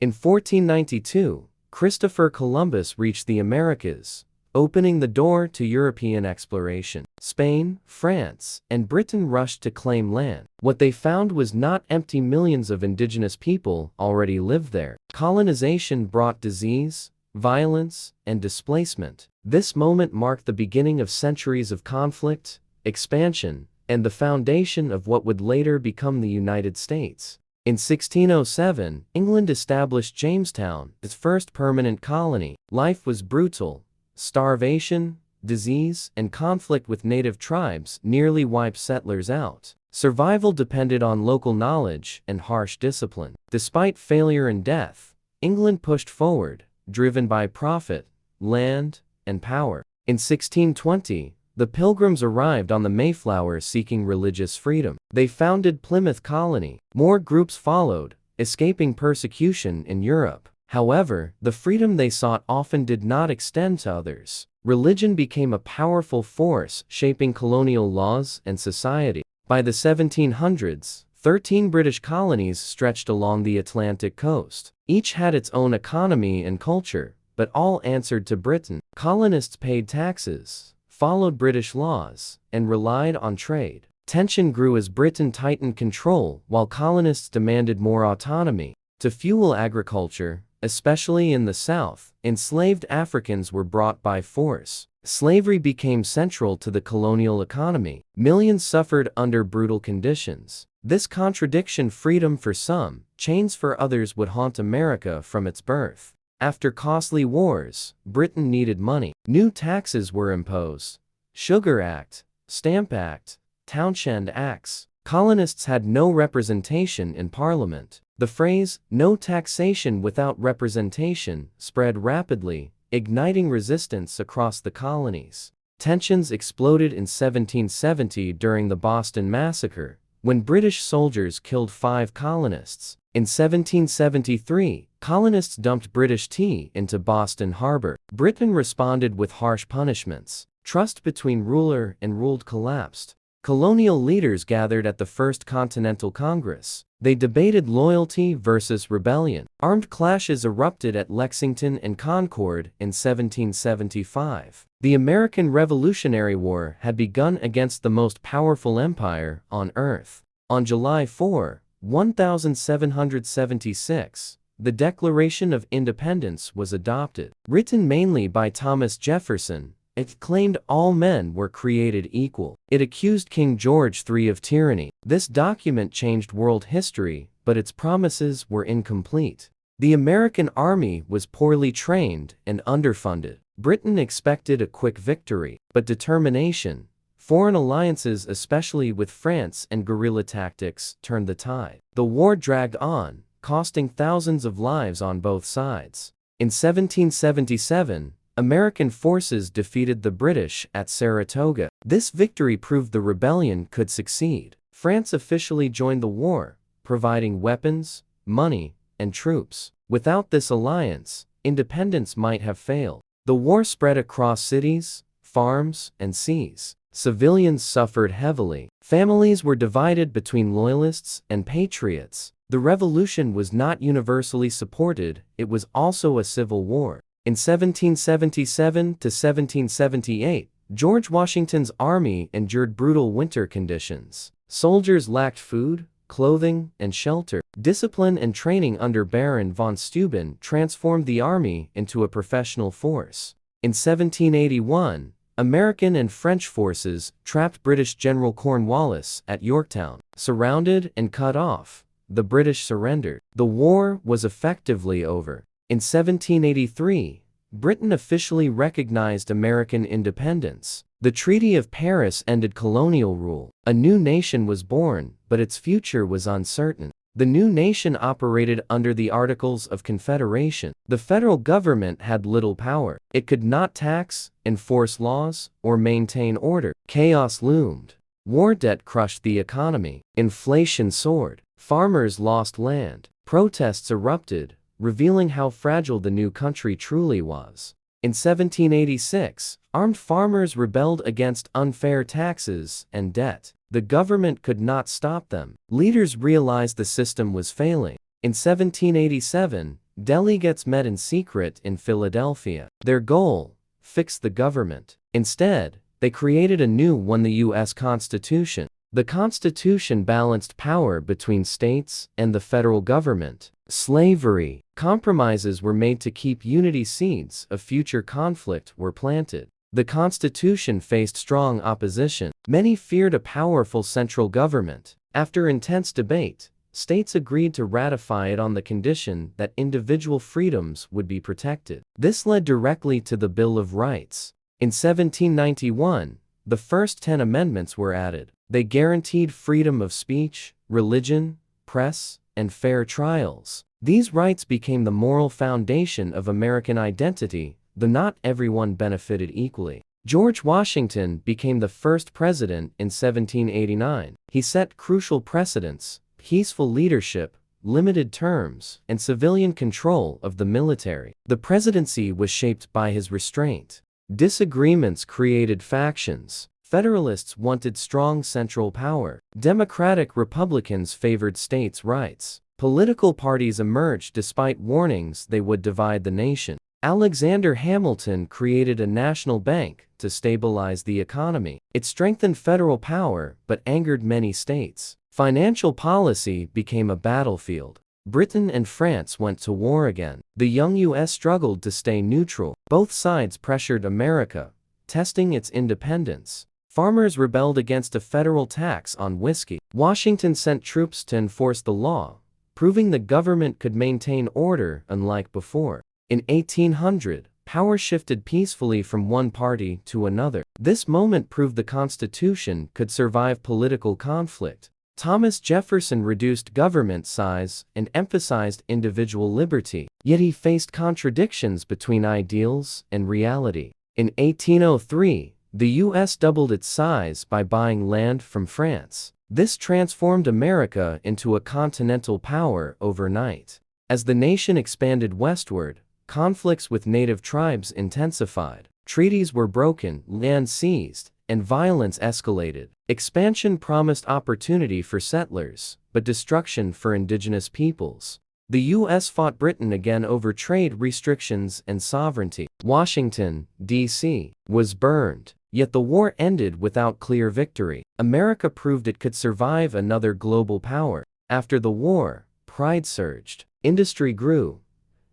In 1492, Christopher Columbus reached the Americas, opening the door to European exploration. Spain, France, and Britain rushed to claim land. What they found was not empty. Millions of indigenous people already lived there. Colonization brought disease, violence, and displacement. This moment marked the beginning of centuries of conflict, expansion, and the foundation of what would later become the United States. In 1607, England established Jamestown, its first permanent colony. Life was brutal. Starvation, disease, and conflict with native tribes nearly wiped settlers out. Survival depended on local knowledge and harsh discipline. Despite failure and death, England pushed forward, driven by profit, land, and power. In 1620, the Pilgrims arrived on the Mayflower seeking religious freedom. They founded Plymouth Colony. More groups followed, escaping persecution in Europe. However, the freedom they sought often did not extend to others. Religion became a powerful force shaping colonial laws and society. By the 1700s, 13 British colonies stretched along the Atlantic coast. Each had its own economy and culture, but all answered to Britain. Colonists paid taxes, followed British laws, and relied on trade. Tension grew as Britain tightened control while colonists demanded more autonomy. To fuel agriculture, especially in the South, enslaved Africans were brought by force. Slavery became central to the colonial economy. Millions suffered under brutal conditions. This contradiction, freedom for some, chains for others, would haunt America from its birth. After costly wars, Britain needed money. New taxes were imposed. Sugar Act, Stamp Act, Townshend Acts. Colonists had no representation in Parliament. The phrase, "no taxation without representation," spread rapidly, igniting resistance across the colonies. Tensions exploded in 1770 during the Boston Massacre, when British soldiers killed 5 colonists. In 1773, colonists dumped British tea into Boston Harbor. Britain responded with harsh punishments. Trust between ruler and ruled collapsed. Colonial leaders gathered at the First Continental Congress. They debated loyalty versus rebellion. Armed clashes erupted at Lexington and Concord in 1775. The American Revolutionary War had begun against the most powerful empire on earth. On July 4, 1776, the Declaration of Independence was adopted. Written mainly by Thomas Jefferson, it claimed all men were created equal. It accused King George III of tyranny. This document changed world history, but its promises were incomplete. The American army was poorly trained and underfunded. Britain expected a quick victory, but determination, foreign alliances especially with France, and guerrilla tactics turned the tide. The war dragged on, costing thousands of lives on both sides. In 1777, American forces defeated the British at Saratoga. This victory proved the rebellion could succeed. France officially joined the war, providing weapons, money, and troops. Without this alliance, independence might have failed. The war spread across cities, farms, and seas. Civilians suffered heavily. Families were divided between loyalists and patriots. The revolution was not universally supported, it was also a civil war. In 1777 to 1778, George Washington's army endured brutal winter conditions. Soldiers lacked food, clothing, and shelter. Discipline and training under Baron von Steuben transformed the army into a professional force. In 1781, American and French forces trapped British General Cornwallis at Yorktown. Surrounded and cut off, the British surrendered. The war was effectively over. In 1783, Britain officially recognized American independence. The Treaty of Paris ended colonial rule. A new nation was born, but its future was uncertain. The new nation operated under the Articles of Confederation. The federal government had little power. It could not tax, enforce laws, or maintain order. Chaos loomed. War debt crushed the economy. Inflation soared. Farmers lost land. Protests erupted, revealing how fragile the new country truly was. In 1786, armed farmers rebelled against unfair taxes and debt. The government could not stop them. Leaders realized the system was failing. In 1787, Delegates met in secret in Philadelphia. Their goal: fix the government. Instead, they created a new one, the U.S. Constitution. The Constitution balanced power between states and the federal government. Slavery. Compromises were made to keep unity. Seeds of future conflict were planted. The Constitution faced strong opposition. Many feared a powerful central government. After intense debate, states agreed to ratify it on the condition that individual freedoms would be protected. This led directly to the Bill of Rights. In 1791, the first 10 amendments were added. They guaranteed freedom of speech, religion, press, and fair trials. These rights became the moral foundation of American identity, though not everyone benefited equally. George Washington became the first president in 1789. He set crucial precedents: peaceful leadership, limited terms, and civilian control of the military. The presidency was shaped by his restraint. Disagreements created factions. Federalists wanted strong central power. Democratic Republicans favored states' rights. Political parties emerged despite warnings they would divide the nation. Alexander Hamilton created a national bank to stabilize the economy. It strengthened federal power but angered many states. Financial policy became a battlefield. Britain and France went to war again. The young U.S. struggled to stay neutral. Both sides pressured America, testing its independence. Farmers rebelled against a federal tax on whiskey. Washington sent troops to enforce the law, proving the government could maintain order unlike before. In 1800, power shifted peacefully from one party to another. This moment proved the Constitution could survive political conflict. Thomas Jefferson reduced government size and emphasized individual liberty, yet he faced contradictions between ideals and reality. In 1803, the U.S. doubled its size by buying land from France. This transformed America into a continental power overnight. As the nation expanded westward, conflicts with native tribes intensified. Treaties were broken, land seized, and violence escalated. Expansion promised opportunity for settlers, but destruction for indigenous peoples. The U.S. fought Britain again over trade restrictions and sovereignty. Washington, D.C., was burned, yet the war ended without clear victory. America proved it could survive another global power. After the war, pride surged. Industry grew.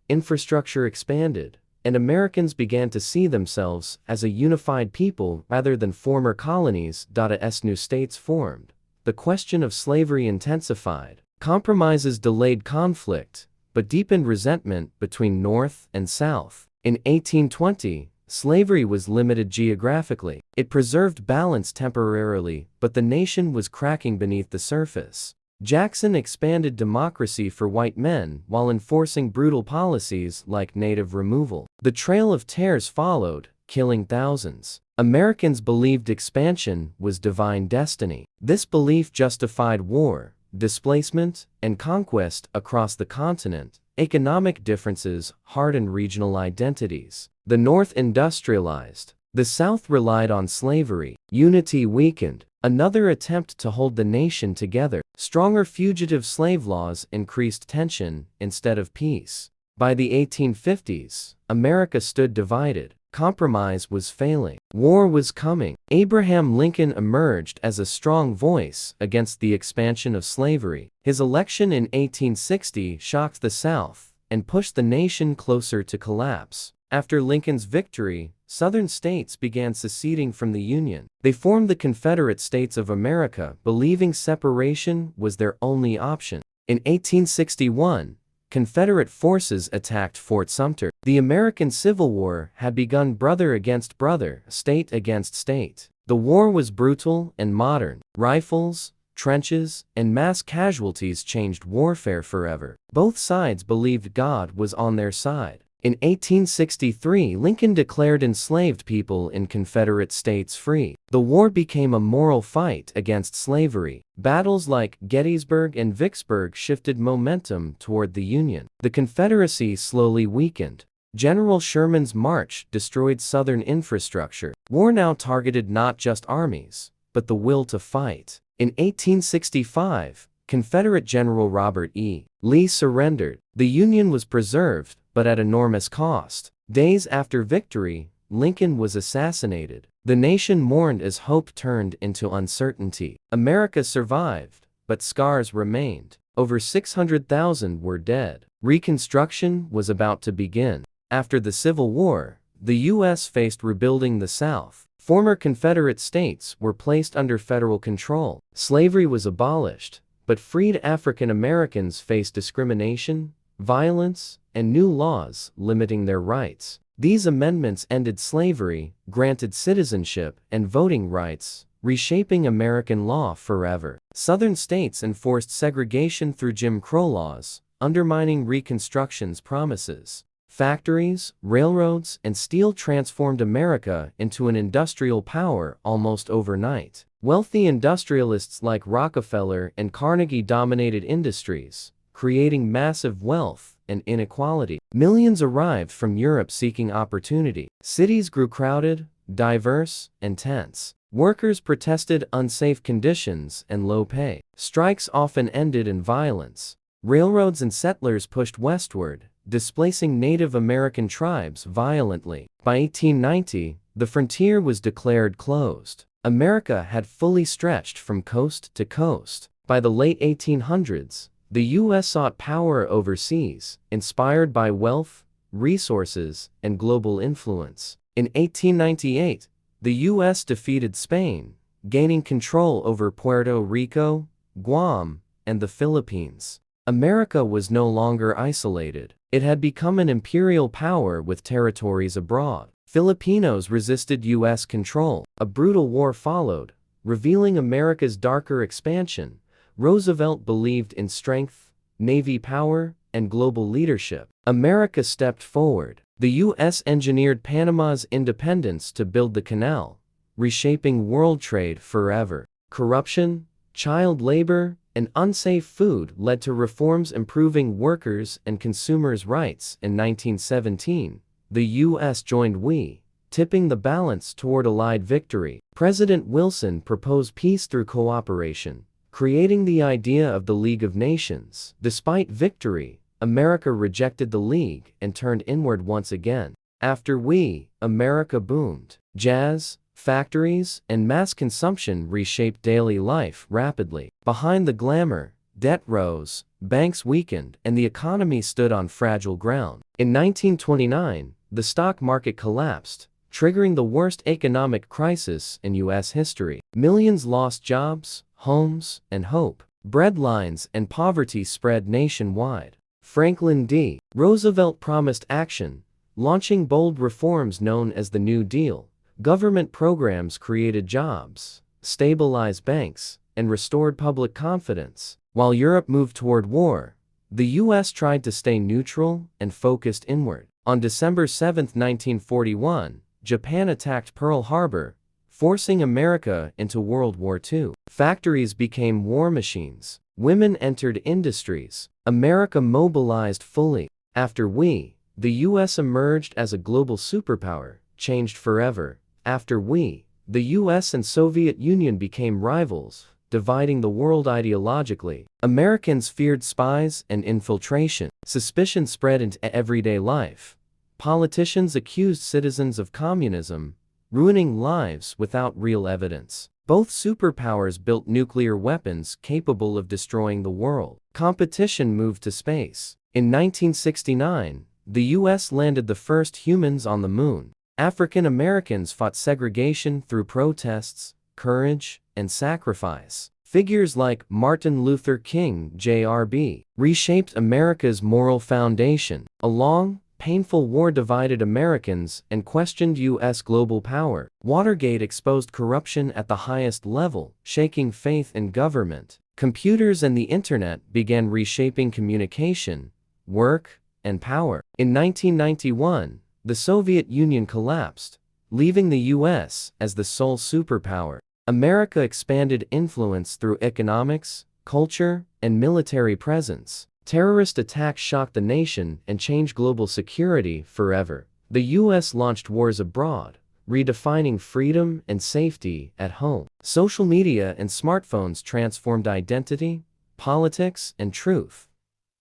Infrastructure expanded, and Americans began to see themselves as a unified people rather than former colonies. As new states formed, the question of slavery intensified. Compromises delayed conflict, but deepened resentment between North and South. In 1820, slavery was limited geographically. It preserved balance temporarily, but the nation was cracking beneath the surface. Jackson expanded democracy for white men while enforcing brutal policies like native removal. The Trail of Tears followed, killing thousands. Americans believed expansion was divine destiny. This belief justified war, displacement, and conquest across the continent. Economic differences hardened regional identities. The North industrialized. The South relied on slavery. Unity weakened. Another attempt to hold the nation together. Stronger fugitive slave laws increased tension instead of peace. By the 1850s, America stood divided. Compromise was failing. War was coming. Abraham Lincoln emerged as a strong voice against the expansion of slavery. His election in 1860 shocked the South and pushed the nation closer to collapse. After Lincoln's victory, Southern states began seceding from the Union. They formed the Confederate States of America, believing separation was their only option. In 1861, Confederate forces attacked Fort Sumter. The American Civil War had begun, brother against brother, state against state. The war was brutal and modern. Rifles, trenches, and mass casualties changed warfare forever. Both sides believed God was on their side. In 1863, Lincoln declared enslaved people in Confederate states free. The war became a moral fight against slavery. Battles like Gettysburg and Vicksburg shifted momentum toward the Union. The Confederacy slowly weakened. General Sherman's march destroyed Southern infrastructure. War now targeted not just armies, but the will to fight. In 1865, Confederate General Robert E. Lee surrendered. The Union was preserved, but at enormous cost. Days after victory, Lincoln was assassinated. The nation mourned as hope turned into uncertainty. America survived, but scars remained. Over 600,000 were dead. Reconstruction was about to begin. After the Civil War, the U.S. faced rebuilding the South. Former Confederate states were placed under federal control. Slavery was abolished, but freed African Americans faced discrimination, violence, and new laws limiting their rights. These amendments ended slavery, granted citizenship and voting rights, reshaping American law forever. Southern states enforced segregation through Jim Crow laws, undermining Reconstruction's promises. Factories, railroads, and steel transformed America into an industrial power almost overnight. Wealthy industrialists like Rockefeller and Carnegie dominated industries, creating massive wealth and inequality. Millions arrived from Europe seeking opportunity. Cities grew crowded, diverse, and tense. Workers protested unsafe conditions and low pay. Strikes often ended in violence. Railroads and settlers pushed westward, displacing Native American tribes violently. By 1890, the frontier was declared closed. America had fully stretched from coast to coast. By the late 1800s, the U.S. sought power overseas, inspired by wealth, resources, and global influence. In 1898, the U.S. defeated Spain, gaining control over Puerto Rico, Guam, and the Philippines. America was no longer isolated. It had become an imperial power with territories abroad. Filipinos resisted U.S. control. A brutal war followed, revealing America's darker expansion. Roosevelt believed in strength, Navy power, and global leadership. America stepped forward. The U.S. engineered Panama's independence to build the canal, reshaping world trade forever. Corruption, child labor, and unsafe food led to reforms improving workers' and consumers' rights. In 1917, the U.S. joined WE, tipping the balance toward Allied victory. President Wilson proposed peace through cooperation, creating the idea of the League of Nations. Despite victory, America rejected the League and turned inward once again. After WE, America boomed. Jazz, factories, and mass consumption reshaped daily life rapidly. Behind the glamour, debt rose, banks weakened, and the economy stood on fragile ground. In 1929, the stock market collapsed, triggering the worst economic crisis in U.S. history. Millions lost jobs, homes, and hope. Breadlines and poverty spread nationwide. Franklin D. Roosevelt promised action, launching bold reforms known as the New Deal. Government programs created jobs, stabilized banks, and restored public confidence. While Europe moved toward war, the U.S. tried to stay neutral and focused inward. On December 7, 1941, Japan attacked Pearl Harbor, forcing America into World War II. Factories became war machines. Women entered industries. America mobilized fully. After WE, the U.S. emerged as a global superpower, changed forever. After WE, the U.S. and Soviet Union became rivals, dividing the world ideologically. Americans feared spies and infiltration. Suspicion spread into everyday life. Politicians accused citizens of communism, ruining lives without real evidence. Both superpowers built nuclear weapons capable of destroying the world. Competition moved to space. In 1969, the U.S. landed the first humans on the moon. African Americans fought segregation through protests, courage, and sacrifice. Figures like Martin Luther King, Jr.B., reshaped America's moral foundation. A long, painful war divided Americans and questioned U.S. global power. Watergate exposed corruption at the highest level, shaking faith in government. Computers and the internet began reshaping communication, work, and power. In 1991, the Soviet Union collapsed, leaving the U.S. as the sole superpower. America expanded influence through economics, culture, and military presence. Terrorist attacks shocked the nation and changed global security forever. The U.S. launched wars abroad, redefining freedom and safety at home. Social media and smartphones transformed identity, politics, and truth.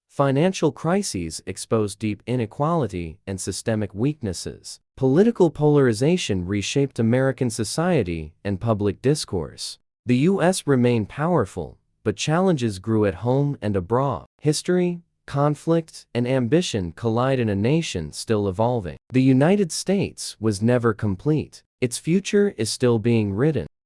Financial crises exposed deep inequality and systemic weaknesses. Political polarization reshaped American society and public discourse. The U.S. remained powerful, but challenges grew at home and abroad. History, conflict, and ambition collide in a nation still evolving. The United States was never complete. Its future is still being written.